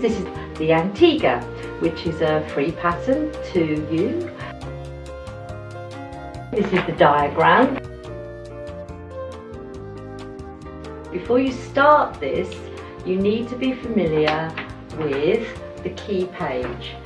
This is the Antigua, which is a free pattern to you. This is the diagram. Before you start this, you need to be familiar with the key page.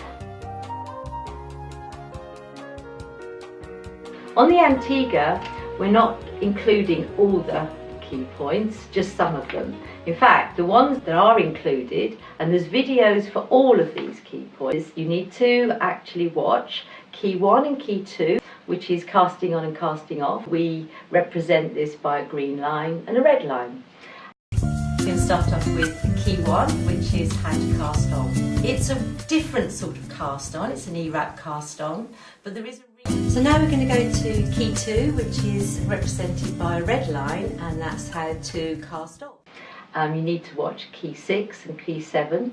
On the Antigua, we're not including all the key points, just some of them. In fact, the ones that are included, and there's videos for all of these key points, you need to actually watch key 1 and key 2, which is casting on and casting off. We represent this by a green line and a red line. We're going to start off with key 1, which is how to cast on. It's a different sort of cast on, it's an E-wrap cast on, but there is a So now we're going to go to key 2, which is represented by a red line, and that's how to cast off. You need to watch key 6 and key 7.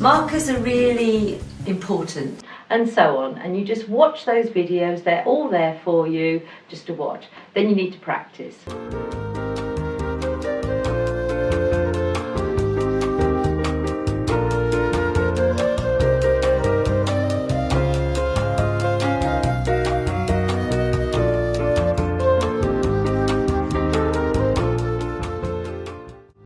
Markers are really important, and so on, and you just watch those videos. They're all there for you just to watch. Then you need to practice.